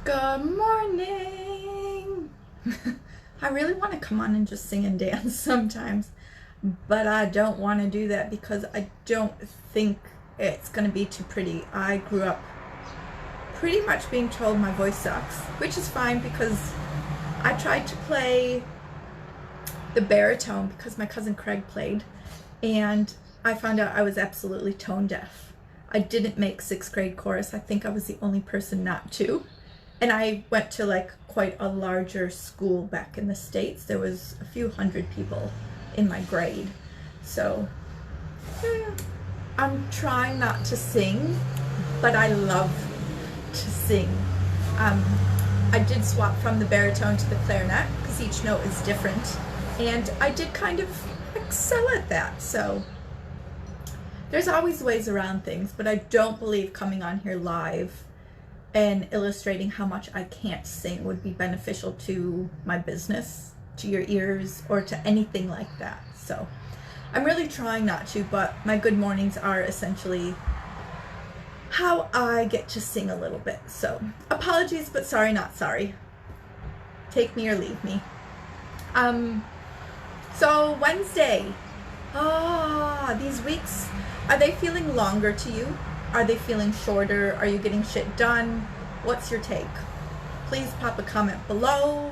Good morning. I really want to come on and just sing and dance sometimes, but I don't want to do that because I don't think it's going to be too pretty. I grew up pretty much being told my voice sucks, which is fine because I tried to play the baritone because my cousin Craig played, and I found out I was absolutely tone deaf. I didn't make sixth grade chorus. I think I was the only person not to. And I went to like quite a larger school back in the States. There was a few hundred people in my grade. So I'm trying not to sing, but I love to sing. I did swap from the baritone to the clarinet because each note is different. And I did kind of excel at that. So there's always ways around things, but I don't believe coming on here live and illustrating how much I can't sing would be beneficial to my business, to your ears, or to anything like that. So I'm really trying not to, but my good mornings are essentially how I get to sing a little bit. So apologies, but sorry, not sorry. Take me or leave me. So Wednesday. These weeks, are they feeling longer to you? Are they feeling shorter? Are you getting shit done? What's your take? Please pop a comment below.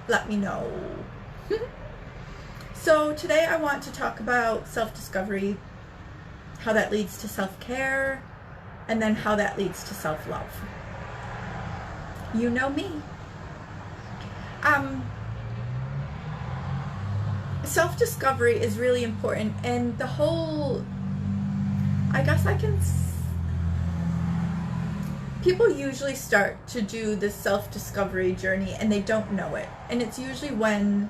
Let me know. So today I want to talk about self-discovery, how that leads to self-care, and then how that leads to self-love. You know me. Self-discovery is really important, and the whole, I guess people usually start to do this self-discovery journey and they don't know it. And it's usually when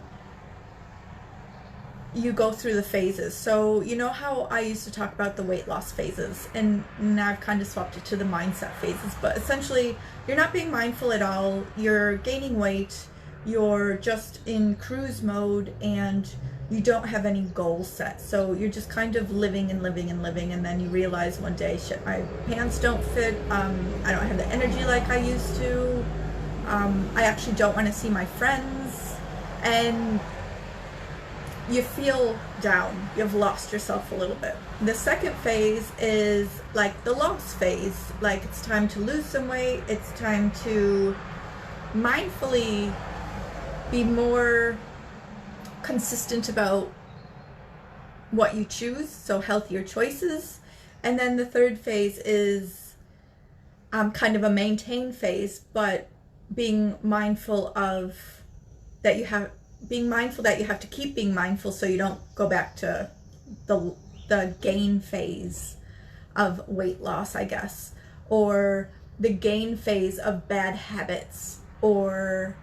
you go through the phases. So you know how I used to talk about the weight loss phases, and now I've kind of swapped it to the mindset phases. But essentially, you're not being mindful at all. You're gaining weight. You're just in cruise mode and you don't have any goals set. So you're just kind of living and living and living, and then you realize one day, shit, my pants don't fit. I don't have the energy like I used to. I actually don't want to see my friends. And you feel down. You've lost yourself a little bit. The second phase is like the loss phase. Like it's time to lose some weight. It's time to mindfully be more consistent about what you choose, so healthier choices. And then the third phase is kind of a maintain phase, but being mindful that you have to keep being mindful so you don't go back to the gain phase of weight loss, I guess, or the gain phase of bad habits, or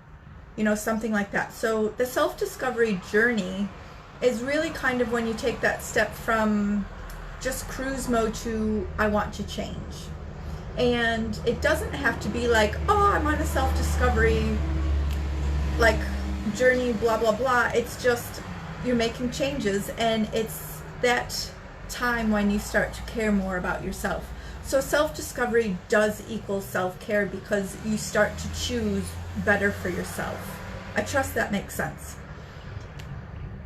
something like that. So the self-discovery journey is really kind of when you take that step from just cruise mode to I want to change. And it doesn't have to be like, oh, I'm on a self-discovery like journey, blah, blah, blah. It's just you're making changes, and it's that time when you start to care more about yourself. So self-discovery does equal self-care because you start to choose better for yourself. I trust that makes sense.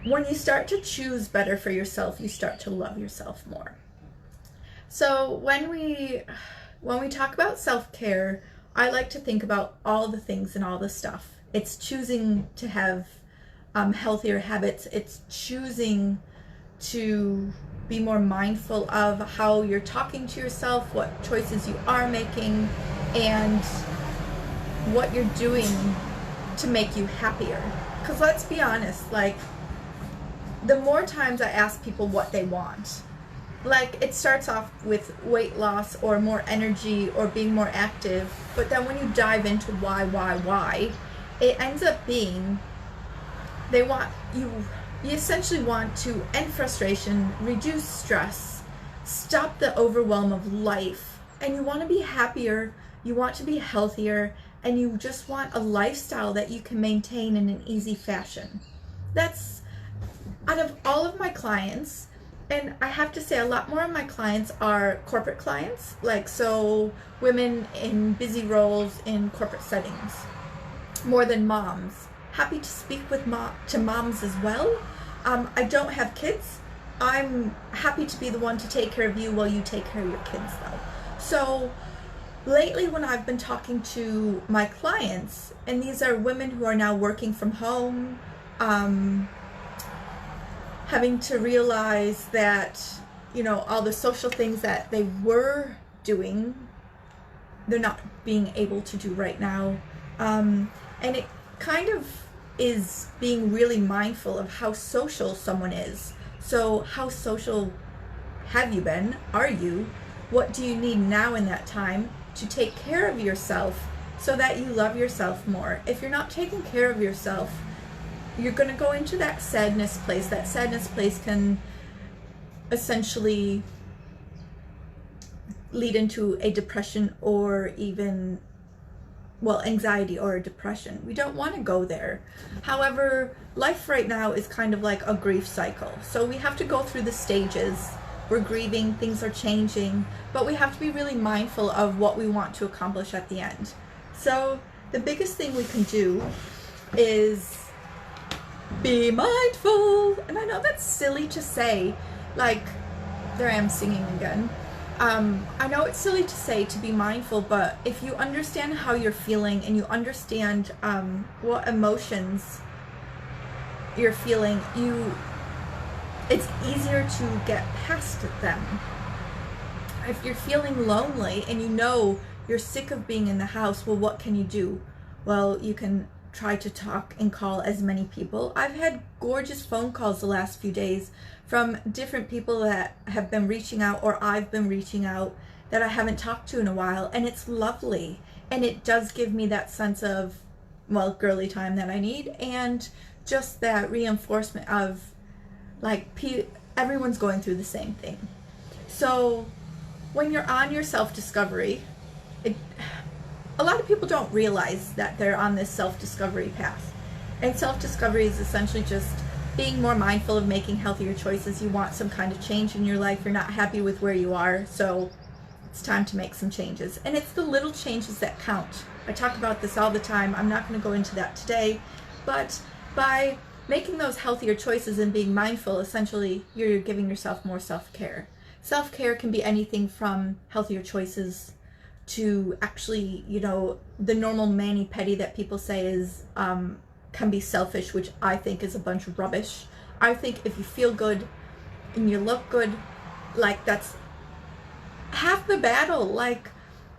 When you start to choose better for yourself, you start to love yourself more. So when we talk about self-care, I like to think about all the things and all the stuff. It's choosing to have healthier habits. It's choosing to be more mindful of how you're talking to yourself, what choices you are making, and what you're doing to make you happier. Because let's be honest, like the more times I ask people what they want, like it starts off with weight loss or more energy or being more active, but then when you dive into why, it ends up being you essentially want to end frustration, reduce stress, stop the overwhelm of life, and you want to be happier, you want to be healthier, and you just want a lifestyle that you can maintain in an easy fashion. That's, out of all of my clients, And I have to say, a lot more of my clients are corporate clients, like, so women in busy roles in corporate settings, more than moms. Happy to speak with moms as well. I don't have kids. I'm happy to be the one to take care of you while you take care of your kids, though. So lately, when I've been talking to my clients, and these are women who are now working from home, having to realize that, you know, all the social things that they were doing, they're not being able to do right now. And it kind of is being really mindful of how social someone is. So how social have you been? Are you? What do you need now in that time to take care of yourself so that you love yourself more? If you're not taking care of yourself, you're going to go into that sadness place. That sadness place can essentially lead into a depression, or even, well, anxiety or a depression. We don't want to go there. However, life right now is kind of like a grief cycle. So we have to go through the stages. We're grieving, things are changing, but we have to be really mindful of what we want to accomplish at the end. So the biggest thing we can do is be mindful. And I know that's silly to say, like, there I am singing again. I know it's silly to say to be mindful, but if you understand how you're feeling and you understand what emotions you're feeling, it's easier to get past them. If you're feeling lonely and you know you're sick of being in the house, well, what can you do? Well, you can try to talk and call as many people. I've had gorgeous phone calls the last few days from different people that have been reaching out, or I've been reaching out, that I haven't talked to in a while, and it's lovely. And it does give me that sense of, well, girly time that I need, and just that reinforcement of, like, everyone's going through the same thing. So when you're on your self-discovery, a lot of people don't realize that they're on this self-discovery path. And self-discovery is essentially just being more mindful of making healthier choices. You want some kind of change in your life. You're not happy with where you are, so it's time to make some changes. And it's the little changes that count. I talk about this all the time. I'm not going to go into that today, but by making those healthier choices and being mindful, essentially, you're giving yourself more self-care. Self-care can be anything from healthier choices to actually, you know, the normal mani-pedi that people say is can be selfish, which I think is a bunch of rubbish. I think if you feel good and you look good, like, that's half the battle. Like,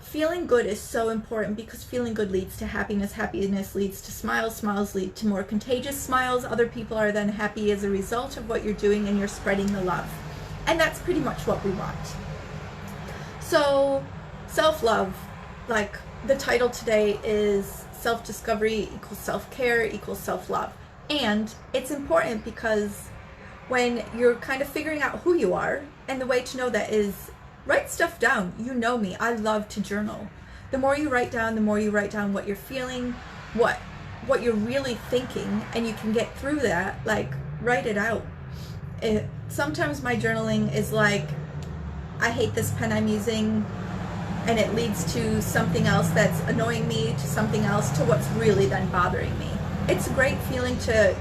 feeling good is so important, because feeling good leads to happiness. Happiness leads to smiles. Smiles lead to more contagious smiles. Other people are then happy as a result of what you're doing, and you're spreading the love. And that's pretty much what we want. So self-love, like the title today is self-discovery equals self-care equals self-love. And it's important because when you're kind of figuring out who you are, and the way to know that is write stuff down. You know me, I love to journal. The more you write down, what you're feeling, what you're really thinking, and you can get through that, like, write it out. Sometimes my journaling is like, I hate this pen I'm using, and it leads to something else that's annoying me, to something else, to what's really then bothering me. It's a great feeling to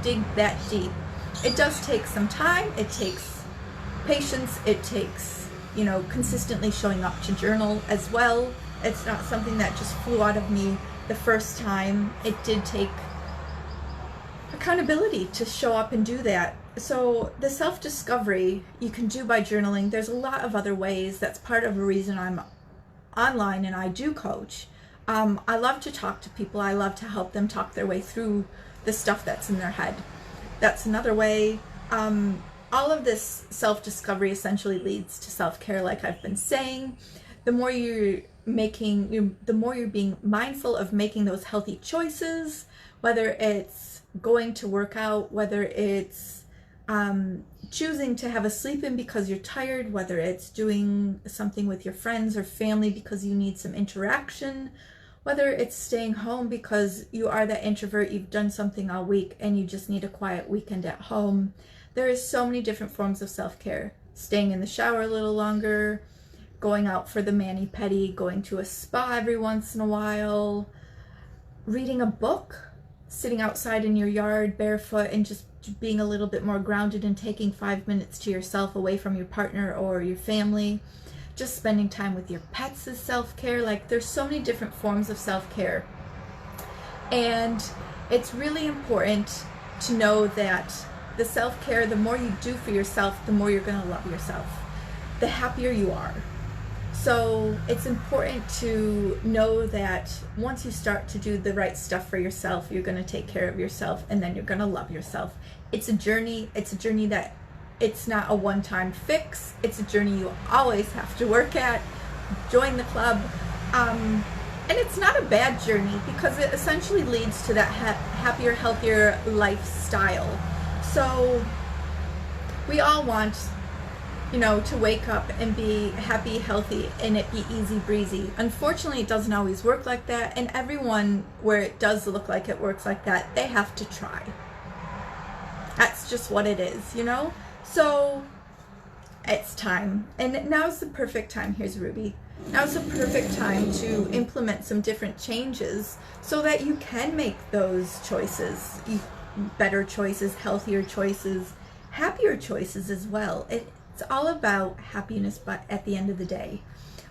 dig that deep. It does take some time, it takes patience, it takes, you know, consistently showing up to journal as well. It's not something that just flew out of me the first time. It did take accountability to show up and do that. So the self-discovery you can do by journaling. There's a lot of other ways. That's part of the reason I'm online and I do coach. I love to talk to people. I love to help them talk their way through the stuff that's in their head. That's another way. All of this self-discovery essentially leads to self-care, like I've been saying. The more you're being mindful of making those healthy choices, whether it's going to work out, whether it's choosing to have a sleep in because you're tired, whether it's doing something with your friends or family because you need some interaction, whether it's staying home because you are that introvert, you've done something all week and you just need a quiet weekend at home. There is so many different forms of self-care. Staying in the shower a little longer, going out for the mani-pedi, going to a spa every once in a while, reading a book, sitting outside in your yard barefoot and just being a little bit more grounded and taking 5 minutes to yourself away from your partner or your family. Just spending time with your pets is self-care. Like, there's so many different forms of self-care. And it's really important to know that the self-care, the more you do for yourself, the more you're going to love yourself, the happier you are. So it's important to know that once you start to do the right stuff for yourself, you're going to take care of yourself, and then you're going to love yourself. It's a journey. It's a journey that it's not a one-time fix. It's a journey you always have to work at. Join the club. And it's not a bad journey, because it essentially leads to that happier, healthier lifestyle. So we all want, you know, to wake up and be happy, healthy, and it be easy breezy. Unfortunately, it doesn't always work like that, and everyone where it does look like it works like that, they have to try. That's just what it is, you know? So it's time, and now's the perfect time. Here's Ruby. Now's the perfect time to implement some different changes so that you can make those choices, better choices, healthier choices, happier choices as well. It's all about happiness, but at the end of the day,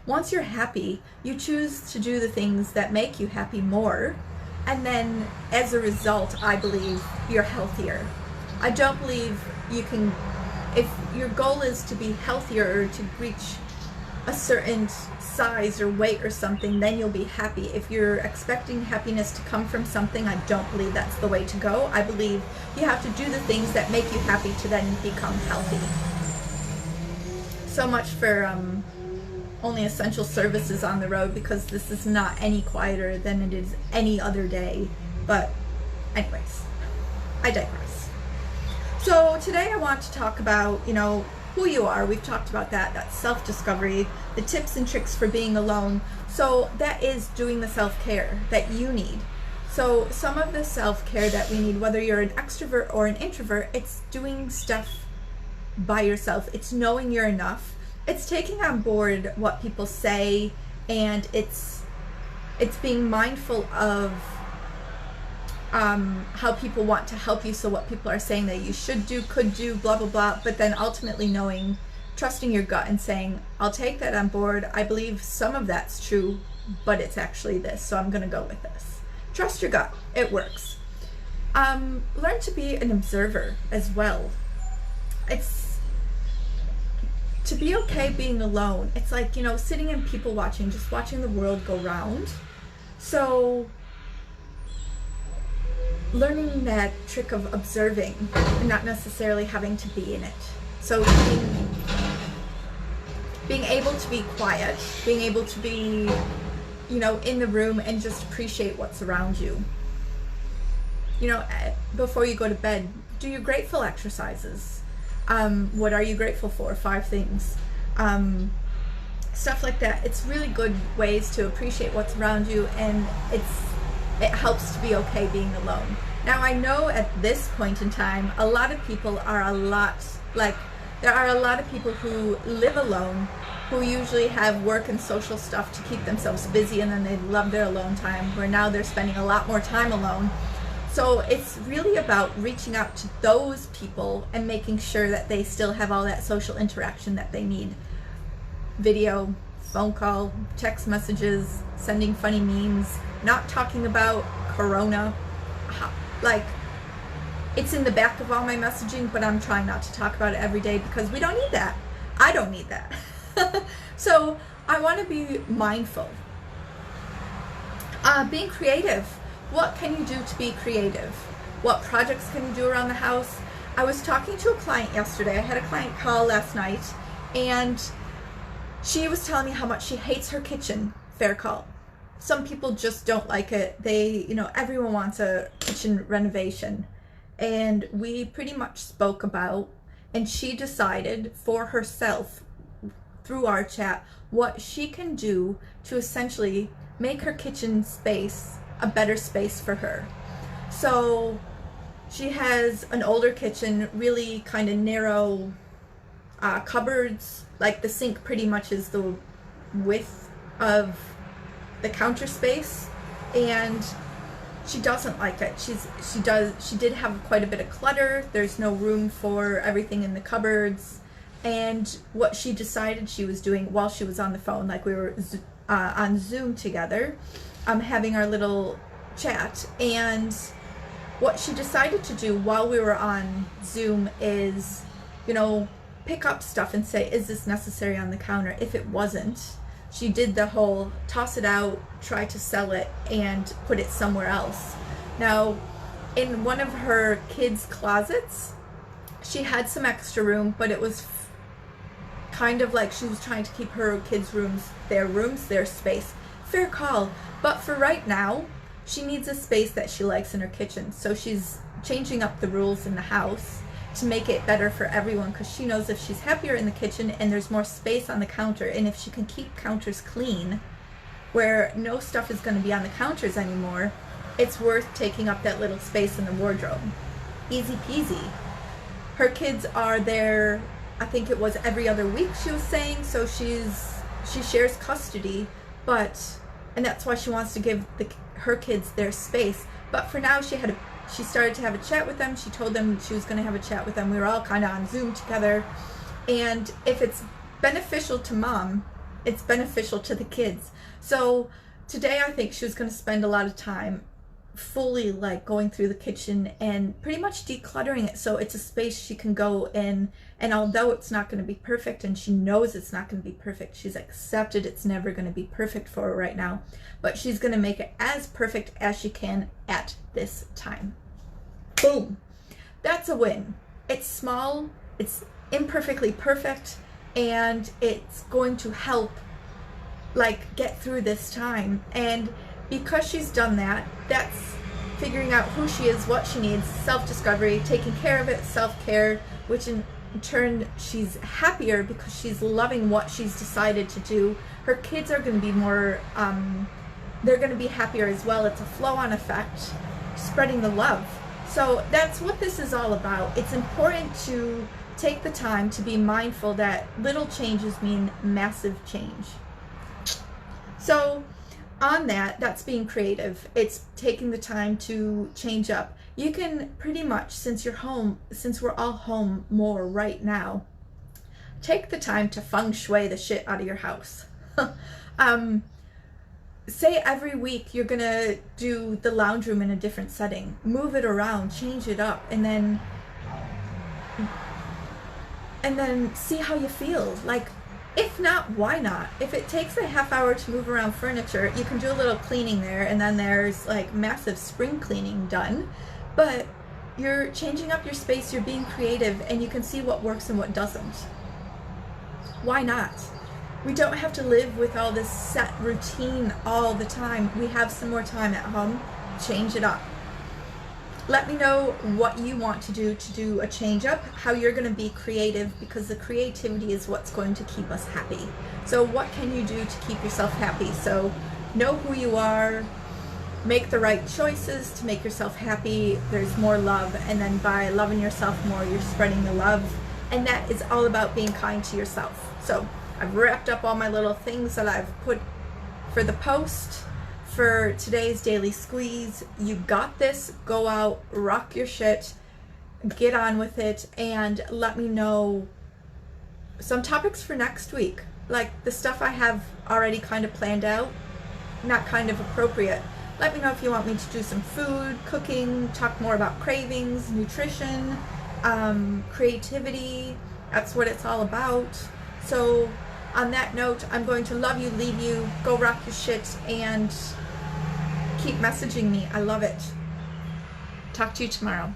once you're happy, you choose to do the things that make you happy more, and then as a result, I believe you're healthier. I don't believe you can, if your goal is to be healthier or to reach a certain size or weight or something, then you'll be happy. If you're expecting happiness to come from something, I don't believe that's the way to go. I believe you have to do the things that make you happy to then become healthy. So much for only essential services on the road, because this is not any quieter than it is any other day. But anyways, I digress. So today I want to talk about, you know, who you are. We've talked about that. That's self-discovery, the tips and tricks for being alone. So that is doing the self-care that you need. So some of the self-care that we need, whether you're an extrovert or an introvert, it's doing stuff by yourself. It's knowing you're enough. It's taking on board what people say, and it's being mindful of how people want to help you. So what people are saying that you should do, could do, blah, blah, blah. But then ultimately knowing, trusting your gut and saying, I'll take that on board. I believe some of that's true, but it's actually this. So I'm going to go with this. Trust your gut. It works. Learn to be an observer as well. It's to be okay being alone. It's like, you know, sitting and people watching, just watching the world go round. So learning that trick of observing and not necessarily having to be in it. So being able to be quiet, being able to be, you know, in the room and just appreciate what's around you. You know, before you go to bed, do your grateful exercises. What are you grateful for? 5 things. Stuff like that. It's really good ways to appreciate what's around you, and it helps to be okay being alone. Now, I know at this point in time, a lot of people are there are a lot of people who live alone, who usually have work and social stuff to keep themselves busy, and then they love their alone time, where now they're spending a lot more time alone. So it's really about reaching out to those people and making sure that they still have all that social interaction that they need. Video, phone call, text messages, sending funny memes, not talking about Corona. Like, it's in the back of all my messaging, but I'm trying not to talk about it every day, because we don't need that. I don't need that. So I want to be mindful. Being creative. What can you do to be creative? What projects can you do around the house? I was talking to a client yesterday. I had a client call last night, and she was telling me how much she hates her kitchen. Fair call. Some people just don't like it. They, you know, everyone wants a kitchen renovation. And we pretty much spoke about, and she decided for herself through our chat what she can do to essentially make her kitchen space a better space for her. So She has an older kitchen, really kind of narrow cupboards. Like the sink pretty much is the width of the counter space, and she doesn't like it. She did have quite a bit of clutter. There's no room for everything in the cupboards. And what she decided she was doing while she was on the phone, like we were on Zoom together, having our little chat, and what she decided to do while we were on Zoom is, you know, pick up stuff and say, is this necessary on the counter? If it wasn't, she did the whole toss it out, try to sell it, and put it somewhere else. Now, in one of her kids' closets, she had some extra room, but it was kind of like she was trying to keep her kids' rooms, their space. Fair call. But for right now, she needs a space that she likes in her kitchen. So she's changing up the rules in the house to make it better for everyone, because she knows if she's happier in the kitchen and there's more space on the counter, and if she can keep counters clean where no stuff is going to be on the counters anymore, it's worth taking up that little space in the wardrobe. Easy peasy. Her kids are there, I think it was every other week, she was saying, so she shares custody, and that's why she wants to give her kids their space. But for now, she started to have a chat with them. She told them she was going to have a chat with them. We were all kind of on Zoom together. And if it's beneficial to mom, it's beneficial to the kids. So today I think she was going to spend a lot of time fully like going through the kitchen and pretty much decluttering it, so it's a space she can go in. And although it's not going to be perfect, and she knows it's not going to be perfect, she's accepted it's never going to be perfect for her right now, but she's going to make it as perfect as she can at this time. Boom. That's a win. It's small, it's imperfectly perfect, and it's going to help like get through this time. And because she's done that, that's figuring out who she is, what she needs, self-discovery, taking care of it, self-care, which in turn she's happier because she's loving what she's decided to do. Her kids are going to be more, they're going to be happier as well. It's a flow-on effect, spreading the love. So that's what this is all about. It's important to take the time to be mindful that little changes mean massive change. So on that's being creative. It's taking the time to change up. You can pretty much, since we're all home more right now, take the time to feng shui the shit out of your house. Say every week you're gonna do the lounge room in a different setting. Move it around, change it up, and then see how you feel. Like, if not, why not? If it takes a half hour to move around furniture, you can do a little cleaning there, and then there's like massive spring cleaning done. But you're changing up your space, you're being creative, and you can see what works and what doesn't. Why not? We don't have to live with all this set routine all the time. We have some more time at home. Change it up. Let me know what you want to do a change up, how you're going to be creative, because the creativity is what's going to keep us happy. So what can you do to keep yourself happy? So know who you are, make the right choices to make yourself happy. There's more love, and then by loving yourself more, you're spreading the love, and that is all about being kind to yourself. So I've wrapped up all my little things that I've put for the post. For today's daily squeeze. You got this. Go out, rock your shit, get on with it, and let me know some topics for next week. Like the stuff I have already kind of planned out, not kind of appropriate. Let me know if you want me to do some food, cooking, talk more about cravings, nutrition, creativity. That's what it's all about. So on that note, I'm going to love you, leave you, go rock your shit, and keep messaging me. I love it. Talk to you tomorrow.